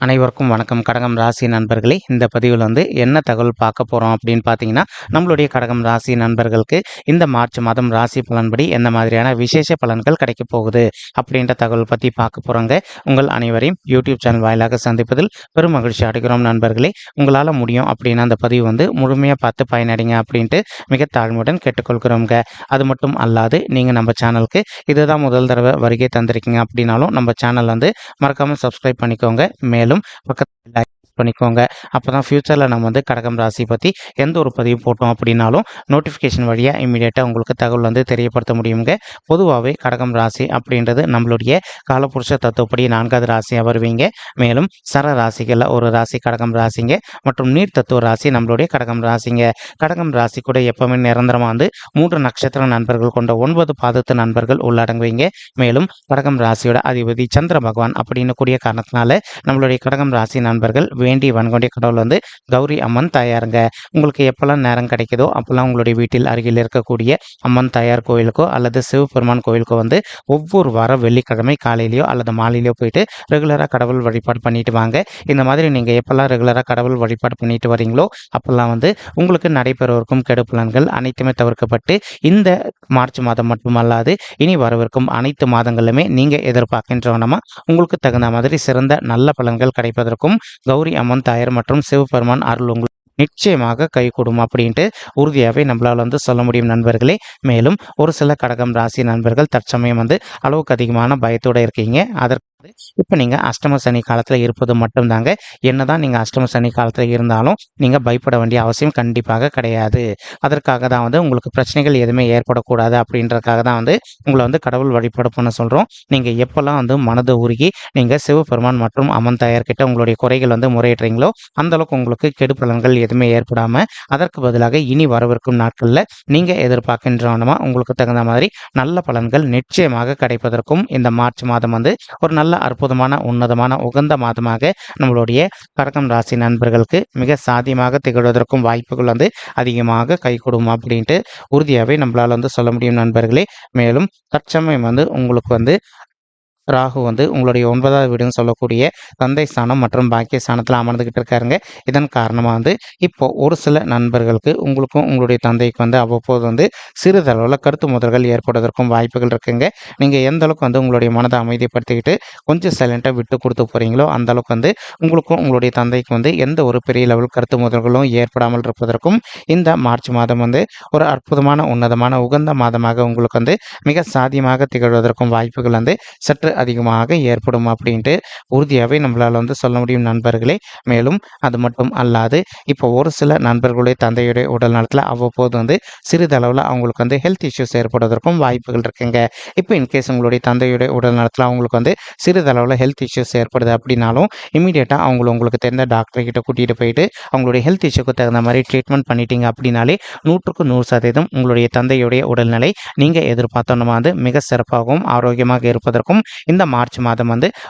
அனைவருக்கும் வணக்கம். கடகம் ராசி நண்பர்களே, இந்த பதிவில் என்ன தகவல் பார்க்க போகிறோம் அப்படின்னு பார்த்தீங்கன்னா, நம்மளுடைய கடகம் ராசி நண்பர்களுக்கு இந்த மார்ச் மாதம் ராசி பலன்படி எந்த மாதிரியான விசேஷ பலன்கள் கிடைக்க போகுது அப்படின்ற தகவல் பற்றி பார்க்க போகிறோங்க. உங்கள் அனைவரையும் யூடியூப் சேனல் வாயிலாக சந்திப்பதில் பெரும் மகிழ்ச்சி அடைகிறோம் நண்பர்களே. உங்களால் முடியும் அப்படின்னு அந்த பதிவு முழுமையாக பார்த்து பயனடைங்க அப்படின்ட்டு மிக தாழ்மையுடன் கேட்டுக்கொள்கிறோங்க. அது மட்டும் அல்லாது நீங்கள் நம்ம சேனலுக்கு இதுதான் முதல் தடவை வருகை தந்திருக்கீங்க அப்படின்னாலும் நம்ம சேனல் மறக்காமல் சப்ஸ்கிரைப் பண்ணிக்கோங்க. மேலும் பக்கத்தில் பண்ணிக்கோங்க. அப்பதான் ஃபியூச்சரில் நம்ம கடகம் ராசி பற்றி எந்த ஒரு பதிவு போட்டோம் அப்படின்னாலும் நோட்டிஃபிகேஷன் வழியாக இமீடியட்டாக உங்களுக்கு தகவல் தெரியப்படுத்த முடியுங்க. பொதுவாகவே கடகம் ராசி அப்படின்றது நம்மளுடைய காலபுருஷ தத்துவப்படி 4வது ராசியாக வருவீங்க. மேலும் சர ராசிகளில் ஒரு ராசி கடகம் ராசிங்க மற்றும் நீர் தத்துவ ராசி நம்மளுடைய கடகம் ராசிங்க. கடகம் ராசி கூட எப்பவுமே நிரந்தரமாக 3 நட்சத்திர நண்பர்கள் கொண்ட 9 பாதத்து நண்பர்கள் உள்ளடங்குவீங்க. மேலும் கடகம் ராசியோட அதிபதி சந்திர பகவான் அப்படின்னு கூடிய காரணத்தினால நம்மளுடைய கடகம் ராசி நண்பர்கள் வேண்டி வன்கொண்டிய கடவுள் கௌரி அம்மன் தாயாருங்க. உங்களுக்கு எப்பெல்லாம் நேரம் கிடைக்குதோ அப்பெல்லாம் உங்களுடைய வீட்டில் அருகில் இருக்கக்கூடிய அம்மன் தாயார் கோயிலுக்கோ அல்லது சிவபெருமான் கோயிலுக்கோ ஒவ்வொரு வாரம் வெள்ளிக்கிழமை காலையிலையோ அல்லது மாலையிலையோ போயிட்டு ரெகுலராக கடவுள் வழிபாடு பண்ணிட்டு வாங்க. இந்த மாதிரி நீங்கள் எப்பெல்லாம் ரெகுலராக கடவுள் வழிபாடு பண்ணிட்டு வரீங்களோ அப்பெல்லாம் உங்களுக்கு நடைபெறவிருக்கும் கெடு பலன்கள் அனைத்துமே தவிர்க்கப்பட்டு இந்த மார்ச் மாதம் மட்டுமல்லாது இனி வரவிருக்கும் அனைத்து மாதங்களிலுமே நீங்கள் எதிர்பார்க்கின்றவனமா உங்களுக்கு தகுந்த மாதிரி சிறந்த நல்ல பலன்கள் கிடைப்பதற்கும் கௌரி அம்மன் தாயார் மற்றும் சிவபெருமான் அருள் உங்களுக்கு நிச்சயமாக கை கூடும் அப்படின்ட்டு உறுதியாகவே நம்மளால் சொல்ல முடியும் நண்பர்களே. மேலும் ஒரு சில கடகம் ராசி நண்பர்கள் தற்சமயம் அளவுக்கு அதிகமான பயத்தோடு இருக்கீங்க. அதற்கு இப்போ நீங்கள் அஷ்டம சனி காலத்தில் இருப்பது மட்டும்தாங்க. என்னதான் நீங்கள் அஷ்டம சனி காலத்தில் இருந்தாலும் நீங்கள் பயப்பட வேண்டிய அவசியம் கண்டிப்பாக கிடையாது. அதற்காக தான் உங்களுக்கு பிரச்சனைகள் எதுவுமே ஏற்படக்கூடாது அப்படின்றதுக்காக தான் உங்களை கடவுள் வழிபாடு பண்ண சொல்கிறோம். நீங்கள் எப்போல்லாம் மனது உருகி நீங்கள் சிவபெருமான் மற்றும் அம்மன் தாயார்கிட்ட உங்களுடைய குறைகள் முறையிடுறீங்களோ அந்தளவுக்கு உங்களுக்கு கெடு பலன்கள் எதுவுமே ஏற்படாமல் அதற்கு பதிலாக இனி வரவிருக்கும் நாட்களில் நீங்கள் எதிர்பார்க்கின்றவனமா உங்களுக்கு தகுந்த மாதிரி நல்ல பலன்கள் நிச்சயமாக கிடைப்பதற்கும் இந்த மார்ச் மாதம் ஒரு நல்ல அற்புதமான உன்னதமான உகந்த மாதமாக நம்மளுடைய கடகம் ராசி நண்பர்களுக்கு மிக சாத்தியமாக திகழ்வதற்கும் வாய்ப்புகள் அதிகமாக கைகூடும் அப்படின்ட்டு உறுதியாகவே நம்மளால் சொல்ல முடியும் நண்பர்களே. மேலும் தற்சமயம் உங்களுக்கு ராகு உங்களுடைய 9வது வீடுன்னு சொல்லக்கூடிய தந்தை ஸ்தானம் மற்றும் பாக்கிய ஸ்தானத்தில் அமர்ந்துகிட்டு இருக்காருங்க. இதன் காரணமாக இப்போ ஒரு சில நண்பர்களுக்கு உங்களுக்கும் உங்களுடைய தந்தைக்கு அவ்வப்போது சிறிதளவில் கருத்து மோதல்கள் ஏற்படுவதற்கும் வாய்ப்புகள் இருக்குங்க. நீங்கள் எந்த அளவுக்கு உங்களுடைய மனதை அமைதிப்படுத்திக்கிட்டு கொஞ்சம் சைலண்ட்டாக விட்டு கொடுத்து போகிறீங்களோ அந்த அளவுக்கு உங்களுக்கும் உங்களுடைய தந்தைக்கு எந்த ஒரு பெரிய லெவல் கருத்து மோதல்களும் ஏற்படாமல் இருப்பதற்கும் இந்த மார்ச் மாதம் ஒரு அற்புதமான உன்னதமான உகந்த மாதமாக உங்களுக்கு மிக சாத்தியமாக திகழ்வதற்கும் வாய்ப்புகள் சற்று அதிகமாக ஏற்படும் அப்படின்ட்டு உறுதியாகவே நம்மளால் சொல்ல முடியும் நண்பர்களே. மேலும் அது மட்டும் அல்லாது இப்போ ஒரு சில நண்பர்களுடைய தந்தையுடைய உடல் நலத்தில் அவ்வப்போது சிறிதளவில் அவங்களுக்கு ஹெல்த் இஷ்யூஸ் ஏற்படுவதற்கும் வாய்ப்புகள் இருக்குங்க. இப்போ இன்கேஸ் உங்களுடைய தந்தையுடைய உடல் நலத்தில் அவங்களுக்கு சிறிதளவில் ஹெல்த் இஷ்யூஸ் ஏற்படுது அப்படின்னாலும் இமீடியட்டாக உங்களுக்கு தெரிந்த டாக்டர்கிட்ட கூட்டிகிட்டு போயிட்டு அவங்களுடைய ஹெல்த் இஷ்யூக்கு தகுந்த மாதிரி ட்ரீட்மெண்ட் பண்ணிட்டீங்க அப்படின்னாலே 100க்கு 100% உங்களுடைய தந்தையுடைய உடல்நிலை நீங்கள் எதிர்பார்த்தோன்னா மிக சிறப்பாகவும் ஆரோக்கியமாக இருப்பதற்கும் இந்த மார்ச் மாதம்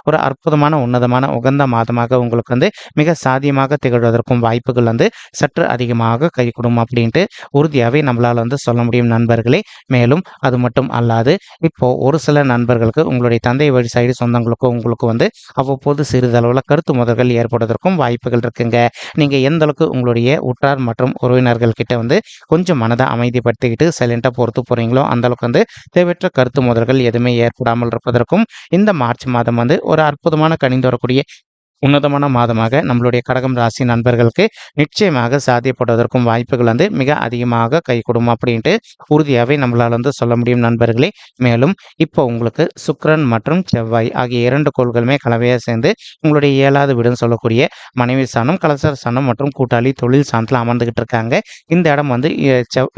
ஒரு அற்புதமான உன்னதமான உகந்த மாதமாக உங்களுக்கு மிக சாத்தியமாக திகழ்வதற்கும் வாய்ப்புகள் சற்று அதிகமாக கைகூடும் அப்படின்ட்டு உறுதியாகவே நம்மளால் சொல்ல முடியும் நண்பர்களே. மேலும் அது மட்டும் அல்லாது இப்போ ஒரு சில நண்பர்களுக்கு உங்களுடைய தந்தை வழி சைடு சொந்தங்களுக்கு உங்களுக்கு அவ்வப்போது சிறிதளவில் கருத்து மோதல்கள் ஏற்படுவதற்கும் வாய்ப்புகள் இருக்குங்க. நீங்கள் எந்த அளவுக்கு உங்களுடைய உற்றார் மற்றும் உறவினர்கள் கிட்ட கொஞ்சம் மனதை அமைதிப்படுத்திக்கிட்டு சைலண்டாக பொறுத்து போறீங்களோ அந்த அளவுக்கு தேவையற்ற கருத்து மோதல்கள் எதுவுமே ஏற்படாமல் இருப்பதற்கும் இந்த மார்ச் மாதம் ஒரு அற்புதமான கனிந்து வரக்கூடிய உன்னதமான மாதமாக நம்மளுடைய கடகம் ராசி நண்பர்களுக்கு நிச்சயமாக சாத்தியப்படுவதற்கும் வாய்ப்புகள் மிக அதிகமாக கைகூடும் அப்படின்ட்டு உறுதியாகவே நம்மளால் சொல்ல முடியும் நண்பர்களே. மேலும் இப்போ உங்களுக்கு சுக்கிரன் மற்றும் செவ்வாய் ஆகிய 2 கோள்களுமே கலவையாக சேர்ந்து உங்களுடைய 7வது வீடுன்னு சொல்லக்கூடிய மனைவி ஸ்தானம் கலசர ஸ்தானம் மற்றும் கூட்டாளி தொழில் ஸ்தானத்தில் அமர்ந்துகிட்டு இருக்காங்க. இந்த இடம்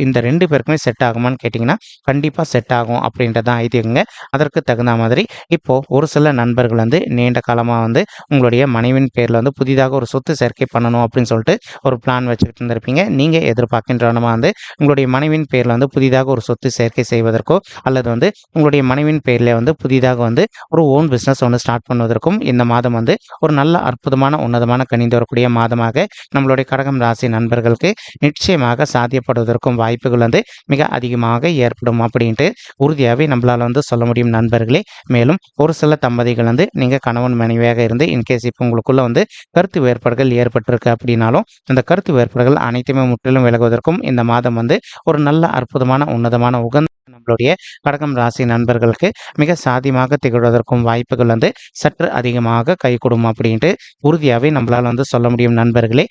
இந்த 2 பேருக்குமே செட் ஆகுமான்னு கேட்டிங்கன்னா கண்டிப்பாக செட் ஆகும் அப்படின்றதான் ஐதீகங்க. அதற்கு தகுந்த மாதிரி இப்போ ஒரு சில நண்பர்கள் நீண்ட காலமாக உங்களுடைய மனைவின் பேரில் புதிதாக ஒரு சொத்து சேர்க்கை பண்ணணும் அப்படின்னு சொல்லிட்டு ஒரு பிளான் வச்சுக்கிட்டு இருந்திருப்பீங்க. நீங்கள் எதிர்பார்க்கின்றவனமா உங்களுடைய மனைவின் பேரில் புதிதாக ஒரு சொத்து சேர்க்கை செய்வதற்கோ அல்லது உங்களுடைய மனைவின் பேரில் புதிதாக ஒரு ஓன் பிஸ்னஸ் ஸ்டார்ட் பண்ணுவதற்கும் இந்த மாதம் ஒரு நல்ல அற்புதமான உன்னதமான கனிந்து வரக்கூடிய மாதமாக நம்மளுடைய கடகம் ராசி நண்பர்களுக்கு நிச்சயமாக சாத்தியப்படுவதற்கும் வாய்ப்புகள் மிக அதிகமாக ஏற்படும் அப்படின்ட்டு உறுதியாகவே நம்மளால் சொல்ல முடியும் நண்பர்களே. மேலும் ஒரு சில தம்பதிகள் நீங்கள் கணவன் மனைவியாக இருந்து இன்கேஸ் இப்போ உங்களுக்குள்ள வந்து கருத்து வேறுபாடுகள் ஏற்பட்டிருக்கு அப்படின்னாலும் அந்த கருத்து வேறுபாடுகள் அனைத்துமே முற்றிலும் விலகுவதற்கும் இந்த மாதம் வந்து ஒரு நல்ல அற்புதமான உன்னதமான உகந்த நம்மளுடைய கடகம் ராசி நண்பர்களுக்கு மிக சாதியமாக திகழ்வதற்கும் வாய்ப்புகள் வந்து சற்று அதிகமாக கைகூடும் அப்படின்ட்டு உறுதியாகவே நம்மளால வந்து சொல்ல முடியும் நண்பர்களே.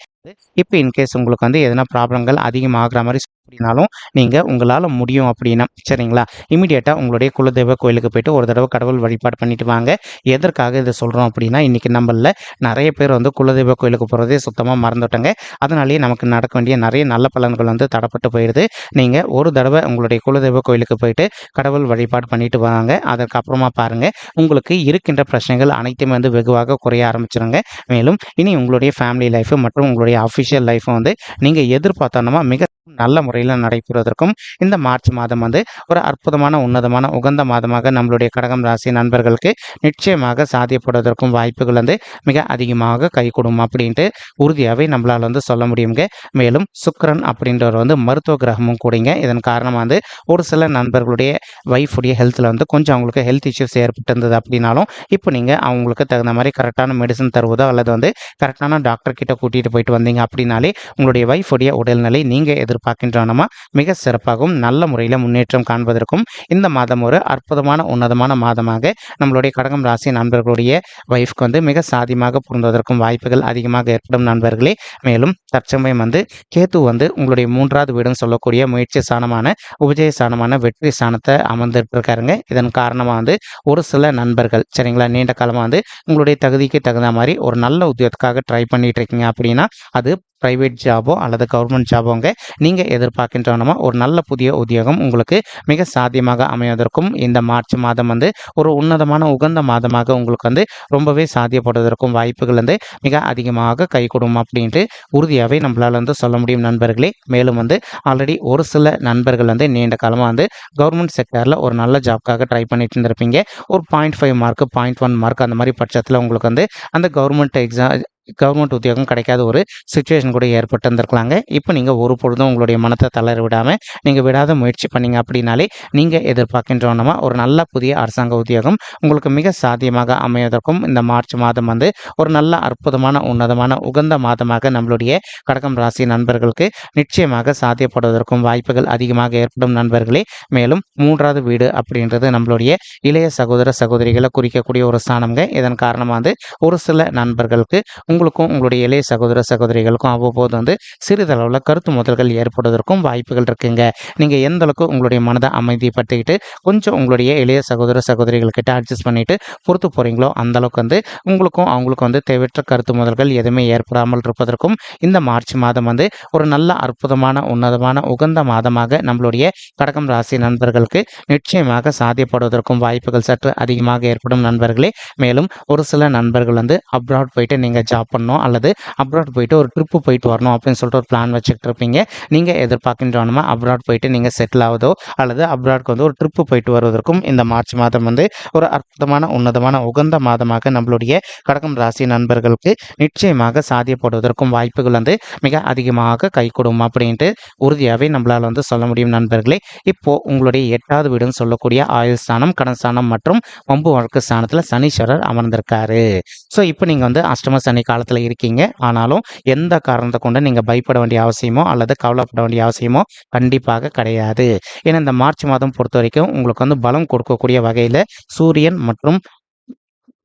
இப்போ இன்கேஸ் உங்களுக்கு வந்து எதனா ப்ராப்ளங்கள் அதிகமாகிற மாதிரி அப்படின்னாலும் நீங்கள் உங்களால் முடியும் அப்படின்னா சரிங்களா, இமீடியட்டாக உங்களுடைய குலதெய்வ கோயிலுக்கு போயிட்டு ஒரு தடவை கடவுள் வழிபாடு பண்ணிட்டு வாங்க. எதற்காக இதை சொல்கிறோம் அப்படின்னா, இன்றைக்கி நம்மள நிறைய பேர் வந்து குலதெய்வ கோயிலுக்கு போகிறதே சுத்தமாக மறந்துட்டாங்க. அதனாலேயே நமக்கு நடக்க வேண்டிய நிறைய நல்ல பலன்கள் வந்து தடப்பட்டு போயிடுது. நீங்கள் ஒரு தடவை உங்களுடைய குலதெய்வ கோயிலுக்கு போயிட்டு கடவுள் வழிபாடு பண்ணிட்டு வாங்க. அதற்கப்புறமா பாருங்கள், உங்களுக்கு இருக்கின்ற பிரச்சனைகள் அனைத்துமே வந்து வெகுவாக குறைய ஆரம்பிச்சிருங்க. மேலும் இனி உங்களுடைய ஃபேமிலி லைஃப் மற்றும் உங்களுடைய அஃபிஷியல் லைஃப்பை வந்து நீங்கள் எதிர்பார்த்தோன்னா மிக நல்ல முறையில் நடைபெறுவதற்கும் இந்த மார்ச் மாதம் வந்து ஒரு அற்புதமான உன்னதமான உகந்த மாதமாக நம்மளுடைய கடகம் ராசி நண்பர்களுக்கு நிச்சயமாக சாத்தியப்படுவதற்கும் வாய்ப்புகள் வந்து மிக அதிகமாக கைகூடும் அப்படின்ட்டு உறுதியாகவே நம்மளால் வந்து சொல்ல முடியுங்க. மேலும் சுக்கிரன் அப்படின்றவர் வந்து மருத்துவ கிரகமும் கூடிங்க. இதன் காரணமாக வந்து ஒரு சில நண்பர்களுடைய ஒய்ஃபுடைய ஹெல்த்தில் வந்து கொஞ்சம் அவங்களுக்கு ஹெல்த் இஷ்யூஸ் ஏற்பட்டிருந்தது அப்படின்னாலும் இப்போ நீங்கள் அவங்களுக்கு தகுந்த மாதிரி கரெக்டான மெடிசன் தருவதோ அல்லது வந்து கரெக்டான டாக்டர் கிட்ட கூட்டிகிட்டு போயிட்டு வந்தீங்க அப்படின்னாலே உங்களுடைய ஒய்ஃபுடைய உடல்நிலை நீங்கள் எதிர்பார்க்கின்றனமா மிக சிறப்பாகவும் நல்ல முறையில் முன்னேற்றம் காண்பதற்கும் இந்த மாதம் ஒரு அற்புதமான உன்னதமான மாதமாக நம்மளுடைய கடகம் ராசி நண்பர்களுடைய ஒய்ஃப்க்கு வந்து மிக சாதியமாக பொருந்துவதற்கும் வாய்ப்புகள் அதிகமாக ஏற்படும் நண்பர்களே. மேலும் தற்சமயம் வந்து கேத்து வந்து உங்களுடைய 3வது வீடுன்னு சொல்லக்கூடிய முயற்சி ஸ்தானமான உபஜய ஸ்தானமான வெற்றி ஸ்தானத்தை அமர்ந்துட்டு இருக்காருங்க. இதன் காரணமாக வந்து ஒரு சில நண்பர்கள் சரிங்களா, நீண்ட காலமாக வந்து உங்களுடைய தகுதிக்கு தகுந்த மாதிரி ஒரு நல்ல உத்தியோகத்துக்காக ட்ரை பண்ணிட்டு இருக்கீங்க அப்படின்னா அது ப்ரைவேட் ஜாபோ அல்லது கவர்மெண்ட் ஜாபோங்க நீங்கள் எதிர்பார்க்கின்றனமா ஒரு நல்ல புதிய உத்தியோகம் உங்களுக்கு மிக சாத்தியமாக அமைவதற்கும் இந்த மார்ச் மாதம் வந்து ஒரு உன்னதமான உகந்த மாதமாக உங்களுக்கு வந்து ரொம்பவே சாத்தியப்படுவதற்கும் வாய்ப்புகள் வந்து மிக அதிகமாக கைகூடும் அப்படின்ட்டு உறுதியாகவே நம்மளால் வந்து சொல்ல முடியும் நண்பர்களே. மேலும் வந்து ஆல்ரெடி ஒரு சில நண்பர்கள் வந்து நீண்ட காலமாக வந்து கவர்மெண்ட் செக்டரில் ஒரு நல்ல ஜாப்காக ட்ரை பண்ணிட்டு இருந்திருப்பீங்க. ஒரு 0.5 மார்க் 0.1 மார்க் அந்த மாதிரி பட்சத்தில் உங்களுக்கு வந்து அந்த கவர்மெண்ட் உத்தியோகம் கிடைக்காத ஒரு சுச்சுவேஷன் கூட ஏற்பட்டு இருந்திருக்கலாங்க. இப்போ நீங்கள் ஒரு பொழுதும் உங்களுடைய மனத்தை தளர விடாமல் நீங்கள் விடாத முயற்சி பண்ணீங்க அப்படின்னாலே நீங்கள் எதிர்பார்க்கின்றோன்னா ஒரு நல்ல புதிய அரசாங்க உத்தியோகம் உங்களுக்கு மிக சாத்தியமாக அமைவதற்கும் இந்த மார்ச் மாதம் வந்து ஒரு நல்ல அற்புதமான உன்னதமான உகந்த மாதமாக நம்மளுடைய கடகம் ராசி நண்பர்களுக்கு நிச்சயமாக சாத்தியப்படுவதற்கும் வாய்ப்புகள் அதிகமாக ஏற்படும் நண்பர்களே. மேலும் 3வது வீடு அப்படின்றது நம்மளுடைய இளைய சகோதர சகோதரிகளை குறிக்கக்கூடிய ஒரு ஸ்தானம்ங்க. இதன் காரணமாக வந்து ஒரு சில நண்பர்களுக்கு உங்களுக்கும் உங்களுடைய இளைய சகோதர சகோதரிகளுக்கும் அவ்வப்போது வந்து சிறிதளவில் கருத்து மோதல்கள் ஏற்படுவதற்கும் வாய்ப்புகள் இருக்குங்க. நீங்கள் எந்த அளவுக்கு உங்களுடைய மனதை அமைதிப்படுத்திக்கிட்டு கொஞ்சம் உங்களுடைய இளைய சகோதர சகோதரிகள்கிட்ட அட்ஜஸ்ட் பண்ணிட்டு பொறுத்து போகிறீங்களோ அந்த அளவுக்கு வந்து உங்களுக்கும் அவங்களுக்கும் வந்து தேவையற்ற கருத்து மோதல்கள் எதுவுமே ஏற்படாமல் இருப்பதற்கும் இந்த மார்ச் மாதம் வந்து ஒரு நல்ல அற்புதமான உன்னதமான உகந்த மாதமாக நம்மளுடைய கடகம் ராசி நண்பர்களுக்கு நிச்சயமாக சாத்தியப்படுவதற்கும் வாய்ப்புகள் சற்று அதிகமாக ஏற்படும் நண்பர்களே. மேலும் ஒரு சில நண்பர்கள் வந்து அப்ராட் போயிட்டு நீங்கள் ஜாப் பண்ணணும் அல்லது அப்ராட் போயிட்டு ஒரு ட்ரிப்பு போயிட்டு வரணும் அப்படின்னு சொல்லிட்டு ஒரு பிளான் வச்சுக்கிட்டு இருப்பீங்க. நீங்கள் எதிர்பார்க்கின்றோன்னா அப்ராட் போயிட்டு நீங்கள் செட்டில் ஆகுதோ அல்லது அப்ராட்க்கு வந்து ஒரு ட்ரிப்பு போயிட்டு வருவதற்கும் இந்த மார்ச் மாதம் வந்து ஒரு அற்புதமான உன்னதமான உகந்த மாதமாக நம்மளுடைய கடகம் ராசி நண்பர்களுக்கு நிச்சயமாக சாத்தியப்படுவதற்கும் வாய்ப்புகள் வந்து மிக அதிகமாக கைகூடும் அப்படின்ட்டு உறுதியாகவே நம்மளால் வந்து சொல்ல முடியும் நண்பர்களே. இப்போ உங்களுடைய 8வது வீடுன்னு சொல்லக்கூடிய ஆயுள் ஸ்தானம் கடன் ஸ்தானம் மற்றும் வம்பு வழக்கு ஸ்தானத்தில் சனீஸ்வரர் அமர்ந்திருக்காரு. ஸோ இப்போ நீங்கள் வந்து அஷ்டம சனி காலத்தில் இருக்கீங்க. ஆனாலும் எந்த காரணத்தை கொண்டு நீங்கள் பயப்பட வேண்டிய அவசியமோ அல்லது கவலைப்பட வேண்டிய அவசியமோ கண்டிப்பாக கிடையாது. ஏன்னா இந்த மார்ச் மாதம் பொறுத்த வரைக்கும் உங்களுக்கு வந்து பலம் கொடுக்கக்கூடிய வகையில் சூரியன் மற்றும்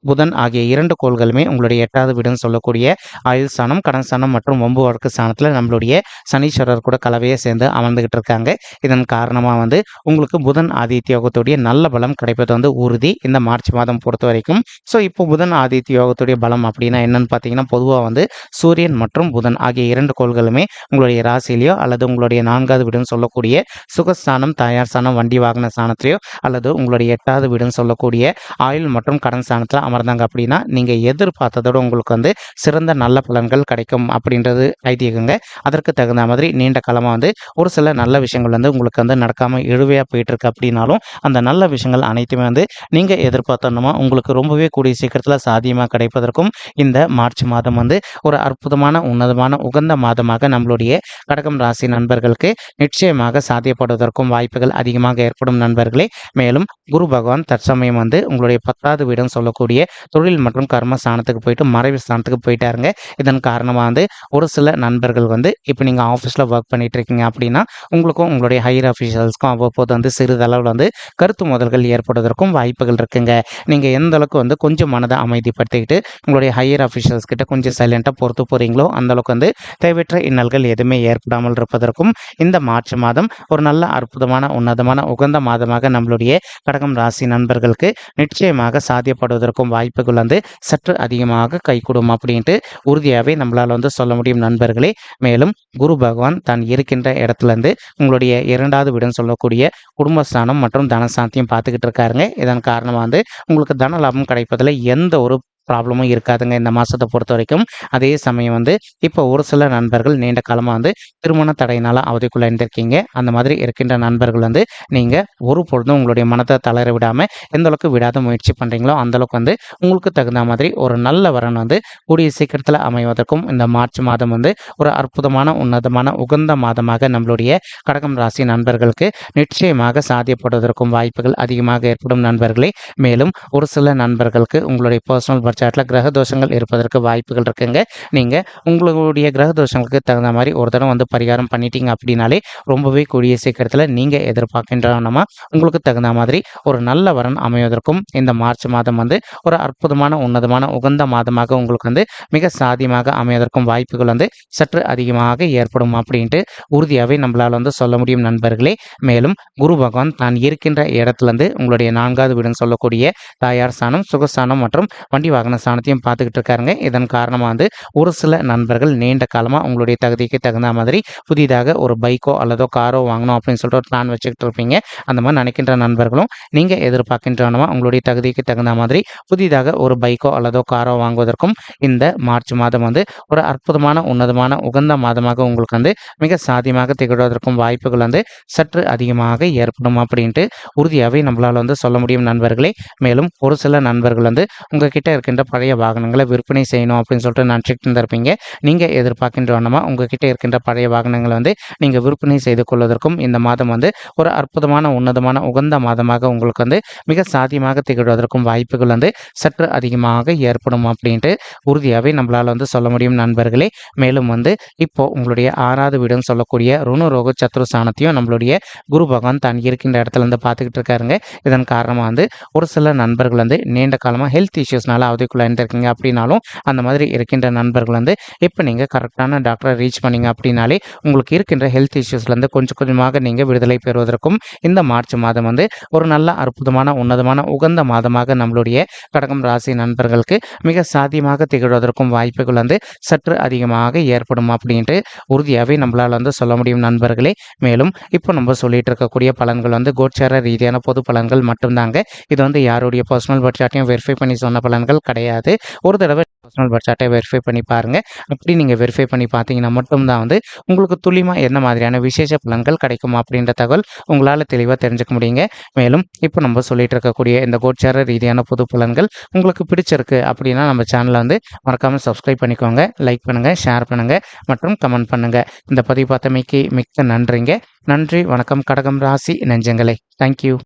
புதன் ஆகிய 2 கோள்களுமே உங்களுடைய 8வது வீடுன்னு சொல்லக்கூடிய ஆயுள் ஸ்தானம் கடன் ஸ்தானம் மற்றும் வம்பு வழக்கு ஸ்தானத்தில் நம்மளுடைய சனீஸ்வரர் கூட கலவையை சேர்ந்து அமர்ந்துகிட்டு இருக்காங்க. இதன் காரணமாக வந்து உங்களுக்கு புதன் ஆதித்ய யோகத்துடைய நல்ல பலம் கிடைப்பது வந்து உறுதி இந்த மார்ச் மாதம் பொறுத்த வரைக்கும். ஸோ இப்போ புதன் ஆதித்ய யோகத்துடைய பலம் அப்படின்னா என்னன்னு பார்த்தீங்கன்னா, பொதுவாக வந்து சூரியன் மற்றும் புதன் ஆகிய 2 கோள்களுமே உங்களுடைய ராசியிலையோ அல்லது உங்களுடைய 4வது வீடுன்னு சொல்லக்கூடிய சுகஸ்தானம் தாயார் ஸ்தானம் வண்டி வாகன ஸ்தானத்திலையோ அல்லது உங்களுடைய 8வது வீடுன்னு சொல்லக்கூடிய ஆயுள் மற்றும் கடன் ஸ்தானத்தில் அமர்ந்தாங்க அப்படின்னா நீங்கள் எதிர்பார்த்ததோட உங்களுக்கு வந்து சிறந்த நல்ல பலன்கள் கிடைக்கும் அப்படின்றது ஐதீகங்க. அதற்கு தகுந்த மாதிரி நீண்ட காலமாக வந்து ஒரு சில நல்ல விஷயங்கள் வந்து உங்களுக்கு வந்து நடக்காமல் இழுவையாக போயிட்டு இருக்கு அப்படின்னாலும் அந்த நல்ல விஷயங்கள் அனைத்துமே வந்து நீங்கள் எதிர்பார்த்தோன்னா உங்களுக்கு ரொம்பவே கூடிய சீக்கிரத்தில் சாத்தியமாக கிடைப்பதற்கும் இந்த மார்ச் மாதம் வந்து ஒரு அற்புதமான உன்னதமான உகந்த மாதமாக நம்மளுடைய கடகம் ராசி நண்பர்களுக்கு நிச்சயமாக சாத்தியப்படுவதற்கும் வாய்ப்புகள் அதிகமாக ஏற்படும் நண்பர்களே. மேலும் குரு பகவான் தற்சமயம் வந்து உங்களுடைய 10வது வீடுன்னு சொல்லக்கூடிய நம்மளுடைய தொழில் மற்றும் கர்ம ஸ்தானத்துக்கு போயிட்டு மறைவு ஸ்தானத்துக்கு போயிட்டாருங்க. இதன் காரணமாக வந்து ஒரு சில நண்பர்கள் வந்து இப்போ நீங்கள் ஆஃபீஸில் ஒர்க் பண்ணிட்டு இருக்கீங்க அப்படின்னா உங்களுக்கும் உங்களுடைய ஹையர் அஃபீஷியல்ஸ்க்கும் அவ்வப்போது வந்து சிறிதளவில் வந்து கருத்து மோதல்கள் ஏற்படுவதற்கும் வாய்ப்புகள் இருக்குங்க. நீங்கள் எந்த அளவுக்கு வந்து கொஞ்சம் மனதை அமைதிப்படுத்திக்கிட்டு உங்களுடைய ஹையர் அஃபீஷியல்ஸ் கிட்ட கொஞ்சம் சைலண்ட்டாக பொறுத்து போகிறீங்களோ அந்தளவுக்கு வந்து தேவையற்ற இன்னல்கள் எதுவுமே ஏற்படாமல் இருப்பதற்கும் இந்த மார்ச் மாதம் ஒரு நல்ல அற்புதமான உன்னதமான உகந்த மாதமாக நம்மளுடைய கடகம் ராசி நண்பர்களுக்கு நிச்சயமாக சாத்தியப்படுவதற்கும் வாய்ப்புகள் வந்து சற்று அதிகமாக கைகூடும் அப்படின்ட்டு உறுதியாகவே நம்மளால் வந்து சொல்ல முடியும் நண்பர்களே. மேலும் குரு பகவான் தான் இருக்கின்ற இடத்துலேருந்து உங்களுடைய 2வது வீடுன்னு சொல்லக்கூடிய குடும்பஸ்தானம் மற்றும் தனசாந்தியம் பார்த்துக்கிட்டு இருக்காருங்க. இதன் காரணமாக வந்து உங்களுக்கு தன லாபம் கிடைப்பதில் எந்த ஒரு ப்ராப்ளமும் இருக்காதுங்க இந்த மாதத்தை பொறுத்த வரைக்கும். அதே சமயம் வந்து இப்போ ஒரு சில நண்பர்கள் நீண்ட காலமாக வந்து திருமண தடையினால் அவதிக்குள்ளே இருந்திருக்கீங்க. அந்த மாதிரி இருக்கின்ற நண்பர்கள் வந்து நீங்கள் ஒரு பொழுதும் உங்களுடைய மனத்தை தளர விடாமல் எந்த அளவுக்கு விடாத முயற்சி பண்ணுறீங்களோ அந்தளவுக்கு வந்து உங்களுக்கு தகுந்த மாதிரி ஒரு நல்ல வரன் வந்து கூடிய சீக்கிரத்தில் அமைவதற்கும் இந்த மார்ச் மாதம் வந்து ஒரு அற்புதமான உன்னதமான உகந்த மாதமாக நம்மளுடைய கடகம் ராசி நண்பர்களுக்கு நிச்சயமாக சாத்தியப்படுவதற்கும் வாய்ப்புகள் அதிகமாக ஏற்படும் நண்பர்களே. மேலும் ஒரு சில நண்பர்களுக்கு உங்களுடைய பர்சனல் சார்ட்டில் கிரக தோஷங்கள் இருப்பதற்கு வாய்ப்புகள் இருக்குங்க. நீங்கள் உங்களுடைய கிரக தோஷங்களுக்கு தகுந்த மாதிரி ஒரு தடவை வந்து பரிகாரம் பண்ணிட்டீங்க அப்படின்னாலே ரொம்பவே கூடிய சீக்கிரத்தில் நீங்கள் எதிர்பார்க்கின்றனமா உங்களுக்கு தகுந்த மாதிரி ஒரு நல்ல வரன் அமைவதற்கும் இந்த மார்ச் மாதம் வந்து ஒரு அற்புதமான உன்னதமான உகந்த மாதமாக உங்களுக்கு வந்து மிக சாதியமாக அமைவதற்கும் வாய்ப்புகள் வந்து சற்று அதிகமாக ஏற்படும் அப்படின்ட்டு உறுதியாகவே நம்மளால் வந்து சொல்ல முடியும் நண்பர்களே. மேலும் குரு பகவான் தான் இருக்கின்ற இடத்துலேருந்து உங்களுடைய 4வது வீடுன்னு சொல்லக்கூடிய தாயார் ஸ்தானம் சுகஸ்தானம் மற்றும் வண்டி வாகன ஸ்தானத்தையும் பார்த்துக்கிட்டு இருக்காருங்க. இதன் காரணமாக வந்து ஒரு சில நண்பர்கள் நீண்ட காலமாக உங்களுடைய தகுதிக்கு தகுந்த மாதிரி புதிதாக ஒரு பைக்கோ அல்லதோ காரோ வாங்கணும் அப்படின்னு சொல்லிட்டு ஒரு பிளான் வச்சுக்கிட்டு இருப்பீங்க. அந்த மாதிரி நினைக்கின்ற நண்பர்களும் நீங்கள் எதிர்பார்க்கின்றனமா உங்களுடைய தகுதிக்கு தகுந்த மாதிரி புதிதாக ஒரு பைக்கோ அல்லதோ காரோ வாங்குவதற்கும் இந்த மார்ச் மாதம் வந்து ஒரு அற்புதமான உன்னதமான உகந்த மாதமாக உங்களுக்கு வந்து மிக சாதியமாக திகழ்வதற்கும் வாய்ப்புகள் வந்து சற்று அதிகமாக ஏற்படும் அப்படின்ட்டு உறுதியாகவே நம்மளால் வந்து சொல்ல முடியும் நண்பர்களே. மேலும் ஒரு சில நண்பர்கள் வந்து உங்ககிட்ட இருக்கின்ற பழைய வாகனங்களை விற்பனை செய்யணும் அப்படின்னு சொல்லிட்டு நினச்சிட்டு இருந்திருப்பீங்க. நீங்கள் எதிர்பார்க்கின்றவனமா உங்ககிட்ட இருக்கின்ற பழைய வாகனங்களை வந்து நீங்கள் விற்பனை செய்து கொள்வதற்கும் இந்த மாதம் வந்து ஒரு அற்புதமான உன்னதமான உகந்த மாதமாக உங்களுக்கு வந்து மிக சாத்தியமாக திகழ்வதற்கும் வாய்ப்புகள் வந்து சற்று அதிகமாக ஏற்படும் அப்படின்ட்டு உறுதியாகவே நம்மளால் வந்து சொல்ல முடியும் நண்பர்களே. மேலும் வந்து இப்போ உங்களுடைய 6வது வீடுன்னு சொல்லக்கூடிய ருணு ரோக சத்ரு ஸ்தானத்தையும் நம்மளுடைய குரு பகவான் தான் இருக்கின்ற இடத்துல இருந்து பார்த்துக்கிட்டு இருக்காருங்க. இதன் காரணமாக வந்து ஒரு சில நண்பர்கள் வந்து நீண்ட காலமாக ஹெல்த் இஷ்யூஸ்னால அவதிக்குள்ளே இருந்திருக்கீங்க அப்படின்னாலும் அந்த மாதிரி இருக்கின்ற நண்பர்கள் வந்து இப்போ நீங்கள் கரெக்டான டாக்டரை ரீச் பண்ணிங்க அப்படின்னாலே உங்களுக்கு இருக்கின்ற ஹெல்த் இஷ்யூஸ்லேருந்து கொஞ்சம் கொஞ்சமாக நீங்கள் விடுதலை பெறுவதற்கும் இந்த மார்ச் மாதம் வந்து ஒரு நல்ல அற்புதமான உன்னதமான உகந்த மாதமாக நம்மளுடைய கடகம் ராசி நண்பர்களுக்கு மிக சாத்தியமாக திகழ்வதற்கும் வாய்ப்புகள் வந்து சற்று அதிகமாக ஏற்படும் அப்படின்ட்டு உறுதியாகவே நம்மளால் வந்து சொல்ல முடியும் நண்பர்களே. மேலும் இப்போ நம்ம சொல்லிட்டு இருக்கக்கூடிய பலன்கள் வந்து கோச்சார ரீதியான பொது பலன்கள் மட்டும்தாங்க. இது வந்து யாருடைய பர்சனல் பட்ஜெட்டையும் வெரிஃபை பண்ணி சொன்ன பலன்கள் கிடையாது. ஒரு தடவை பர்சனல் பட்ஜெட்டை வெரிஃபை பண்ணி பாருங்கள். அப்படி நீங்கள் வெரிஃபை பண்ணி பார்த்தீங்கன்னா மட்டும்தான் வந்து உங்களுக்கு துல்லியமாக என்ன மாதிரியான விசேஷ பலன்கள் கிடைக்கும் அப்படின்ற தகவல் உங்களால் தெளிவாக தெரிஞ்சுக்க முடியுங்க. மேலும் இப்போ நம்ம சொல்லிட்டு இருக்கக்கூடிய இந்த கோச்சார ரீதியான பொது பலன்கள் உங்களுக்கு பிடிச்சிருக்கு அப்படின்னா நம்ம சேனலை வந்து மறக்காமல் சப்ஸ்கிரைப் பண்ணிக்கோங்க, லைக் பண்ணுங்கள், ஷேர் பண்ணுங்கள் மற்றும் கமெண்ட் பண்ணுங்கள். இந்த பதிவு பார்த்தமைக்கு மிக்க நன்றிங்க. நன்றி, வணக்கம் கடகம் ராசி நெஞ்சங்களே. தேங்க்யூ.